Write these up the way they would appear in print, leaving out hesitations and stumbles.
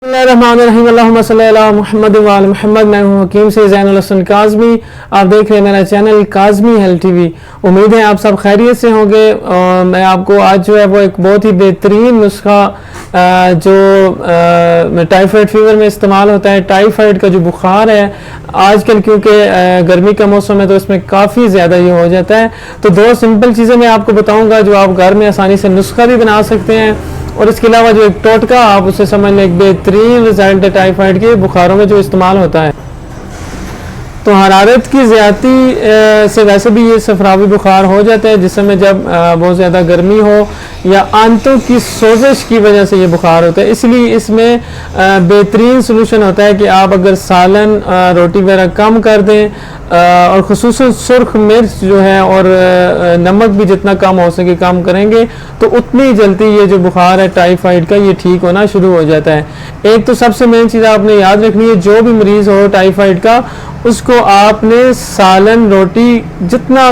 मोहम्मद मोहम्मद। मैं हूं हकीम से ज़ैनुल हसन काज़मी। आप देख रहे हैं मेरा चैनल काज़मी हेल्थ टीवी। उम्मीद है आप सब खैरियत से होंगे। और मैं आपको आज जो है वो एक बहुत ही बेहतरीन नुस्खा जो टाइफाइड फीवर में इस्तेमाल होता है। टाइफाइड का जो बुखार है आजकल, क्योंकि गर्मी का मौसम है तो इसमें काफ़ी ज़्यादा ये हो जाता है। तो दो सिंपल चीज़ें मैं आपको बताऊँगा जो आप घर में आसानी से नुस्खा भी बना सकते हैं, और इसके अलावा जो एक टोटका आप उसे समझ लें, एक बेहतरीन रिजल्ट है टाइफाइड के बुखारों में जो इस्तेमाल होता है। तो हरारत की ज़्यादती से वैसे भी ये सफरावी बुखार हो जाता है, जिस समय जब बहुत ज़्यादा गर्मी हो या आंतों की सोजिश की वजह से ये बुखार होता है। इसलिए इसमें बेहतरीन सलूशन होता है कि आप अगर सालन रोटी वगैरह कम कर दें, और ख़ुसूसन सुर्ख मिर्च जो है और नमक भी जितना कम हो सके कम करेंगे तो उतनी जल्दी ये जो बुखार है टाइफाइड का ये ठीक होना शुरू हो जाता है। एक तो सबसे मेन चीज़ आपने याद रखनी है, जो भी मरीज़ हो टाइफाइड का उसको आपने सालन रोटी जितना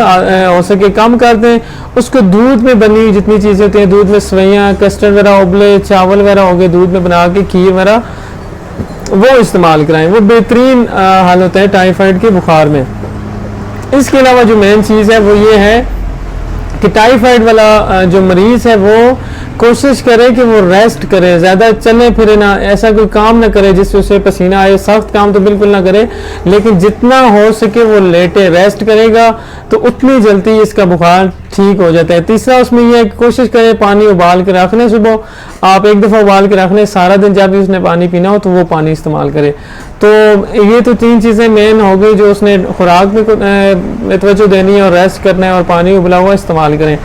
हो सके कम कर दें। उसको दूध में बनी जितनी चीज़ें होती हैं, दूध में सवैयाँ कस्टर्ड वगैरह उबले चावल वगैरह हो गए, दूध में बना के खीर वगैरह वो इस्तेमाल कराएं। वो बेहतरीन हल होता है टाइफाइड के बुखार में। इसके अलावा जो मेन चीज़ है वो ये है कि टाइफाइड वाला जो मरीज़ है वो कोशिश करे कि वो रेस्ट करे, ज़्यादा चले फिरे ना, ऐसा कोई काम ना करे जिससे उसे पसीना आए। सख्त काम तो बिल्कुल ना करे, लेकिन जितना हो सके वो लेटे रेस्ट करेगा तो उतनी जल्दी इसका बुखार ठीक हो जाता है। तीसरा उसमें यह है कि कोशिश करे पानी उबाल के रख लें। सुबह आप एक दफ़ा उबाल के रख लें, सारा दिन जब भी उसने पानी पीना हो तो वो पानी इस्तेमाल करे। तो ये तो तीन चीज़ें मेन हो गई जो उसने खुराक में तवज्जो देनी है, और रेस्ट करना है, और पानी उबला हुआ इस्तेमाल करें।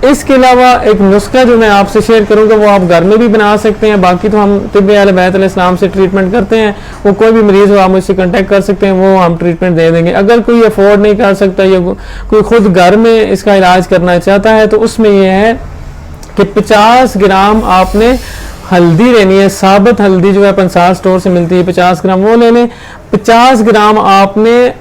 इसके अलावा एक नुस्खा जो मैं आपसे शेयर करूंगा वो आप घर में भी बना सकते हैं। बाकी तो हम तिब्बे अहले बैत अलैहिस्सलाम से ट्रीटमेंट करते हैं, वो कोई भी मरीज़ हो आप मुझसे कांटेक्ट कर सकते हैं, वो हम ट्रीटमेंट दे देंगे। अगर कोई अफोर्ड नहीं कर सकता या कोई खुद घर में इसका इलाज करना चाहता है तो उसमें यह है कि 50 ग्राम आपने हल्दी लेनी है। साबुत हल्दी जो है पंसार स्टोर से मिलती है, 50 ग्राम वो ले लें। 50 ग्राम आपने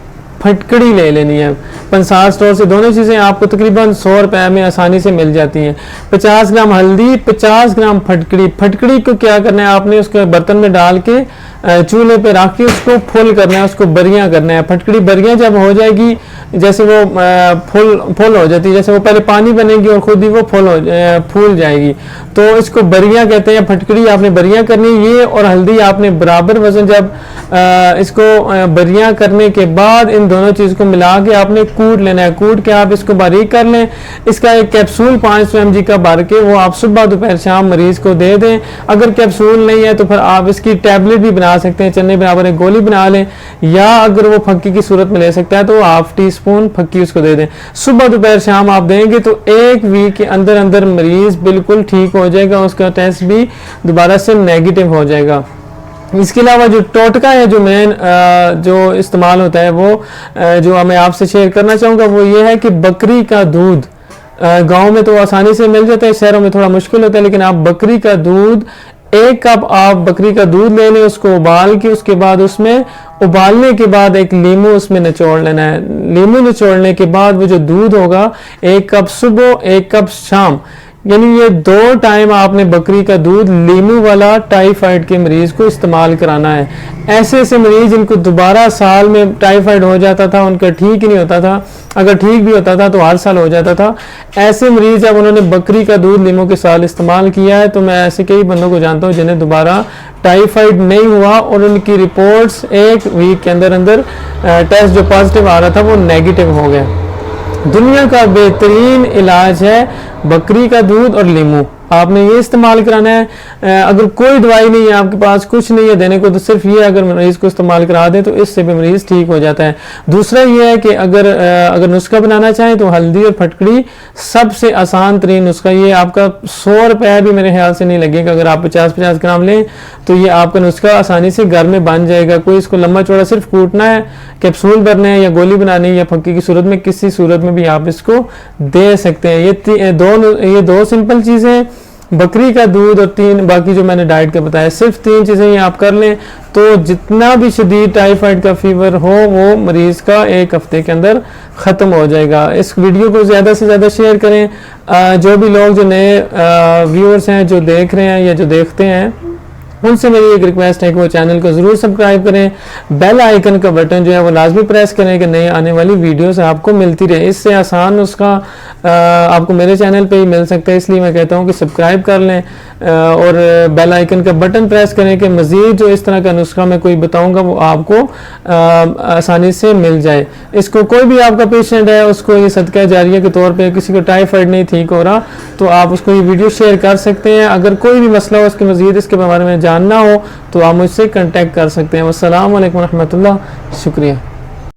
फटकड़ी ले लेनी है पंसार स्टोर से। दोनों चीज़ें आपको तकरीबन 100 रुपए में आसानी से मिल जाती हैं। 50 ग्राम हल्दी, 50 ग्राम फटकड़ी। फटकड़ी को क्या करना है आपने उसके बर्तन में डाल के चूल्हे पे रख के उसको फुल करना है, उसको बरियां करना है। फटकड़ी बरियां जब हो जाएगी, जैसे वो फुल हो जाती है, जैसे वो पहले पानी बनेगी और खुद ही वो फूल जाएगी, तो इसको बरियां कहते हैं। फटकड़ी आपने बरियां करनी, ये और हल्दी आपने बराबर वजन, जब इसको बरियां करने के बाद इन दोनों चीज़ को मिला के आपने कूट लेना है। कूट के आप इसको बारीक कर लें। इसका एक कैप्सूल 500 mg का भर के वो आप सुबह दोपहर शाम मरीज को दे दें। अगर कैप्सूल नहीं है तो फिर आप इसकी टैबलेट भी बना सकते हैं, चने बराबर एक गोली बना लें, या अगर वो फक्की की सूरत में ले सकता है तो हाफ टी स्पून फक्की उसको दे दें। सुबह दोपहर शाम आप देंगे तो एक वीक के अंदर अंदर मरीज बिल्कुल ठीक हो जाएगा, उसका टेस्ट भी दोबारा से नेगेटिव हो जाएगा। इसके अलावा जो टोटका है जो मेन जो इस्तेमाल होता है वो जो मैं आपसे शेयर करना चाहूँगा वो ये है कि बकरी का दूध, गांव में तो आसानी से मिल जाता है, शहरों में थोड़ा मुश्किल होता है, लेकिन आप बकरी का दूध 1 कप आप बकरी का दूध ले लें, उसको उबाल के उसके बाद उसमें उबालने के बाद एक नींबू उसमें निचोड़ लेना है। नींबू निचोड़ने के बाद वो जो दूध होगा 1 कप सुबह 1 कप शाम, यानी ये 2 टाइम आपने बकरी का दूध लीमू वाला टाइफाइड के मरीज को इस्तेमाल कराना है। ऐसे ऐसे मरीज जिनको दोबारा साल में टाइफाइड हो जाता था, उनका ठीक ही नहीं होता था, अगर ठीक भी होता था तो हर साल हो जाता था। ऐसे मरीज जब उन्होंने बकरी का दूध लीमू के साथ इस्तेमाल किया है तो मैं ऐसे कई बंदों को जानता हूँ जिन्हें दोबारा टाइफाइड नहीं हुआ, और उनकी रिपोर्ट्स 1 वीक के अंदर अंदर टेस्ट जो पॉजिटिव आ रहा था वो नेगेटिव हो गया। दुनिया का बेहतरीन इलाज है बकरी का दूध और नींबू, आपने ये इस्तेमाल कराना है। अगर कोई दवाई नहीं है आपके पास, कुछ नहीं है देने को, तो सिर्फ ये अगर मरीज को इस्तेमाल करा दें तो इससे भी मरीज ठीक हो जाता है। दूसरा ये है कि अगर नुस्खा बनाना चाहें तो हल्दी और फटकड़ी सबसे आसान तरीन नुस्खा, ये आपका 100 रुपया भी मेरे ख्याल से नहीं लगेगा। अगर आप 50-50 ग्राम लें तो ये आपका नुस्खा आसानी से घर में बन जाएगा। कोई इसको लंबा चौड़ा सिर्फ कूटना है, कैप्सूल भरना है या गोली बनानी है या फक्की की सूरत में, किसी सूरत में भी आप इसको दे सकते हैं। ये दो सिंपल चीज़ें, बकरी का दूध और 3 बाकी जो मैंने डाइट का बताया, सिर्फ 3 चीज़ें ये आप कर लें तो जितना भी शदीद टाइफाइड का फीवर हो वो मरीज़ का 1 हफ्ते के अंदर ख़त्म हो जाएगा। इस वीडियो को ज़्यादा से ज़्यादा शेयर करें। जो भी लोग जो नए व्यूअर्स हैं जो देख रहे हैं या जो देखते हैं उनसे मेरी एक रिक्वेस्ट है कि वो चैनल को ज़रूर सब्सक्राइब करें, बेल आइकन का बटन जो है वो लाजमी प्रेस करें कि नई आने वाली वीडियोस आपको मिलती रहे। इससे आसान उसका आपको मेरे चैनल पे ही मिल सकता है, इसलिए मैं कहता हूँ कि सब्सक्राइब कर लें और बेल आइकन का बटन प्रेस करें कि मज़ीद जो इस तरह का नुस्खा मैं कोई बताऊँगा वो आपको आसानी से मिल जाए। इसको कोई भी आपका पेशेंट है उसको ये सदका जारिया के तौर पे, किसी को टाइफाइड नहीं ठीक हो रहा तो आप उसको ये वीडियो शेयर कर सकते हैं। अगर कोई भी मसला हो उसके मज़ीद इसके बारे में जानना हो तो आप मुझसे कांटेक्ट कर सकते हैं। वस्सलामु अलैकुम रहमतुल्लाह, शुक्रिया।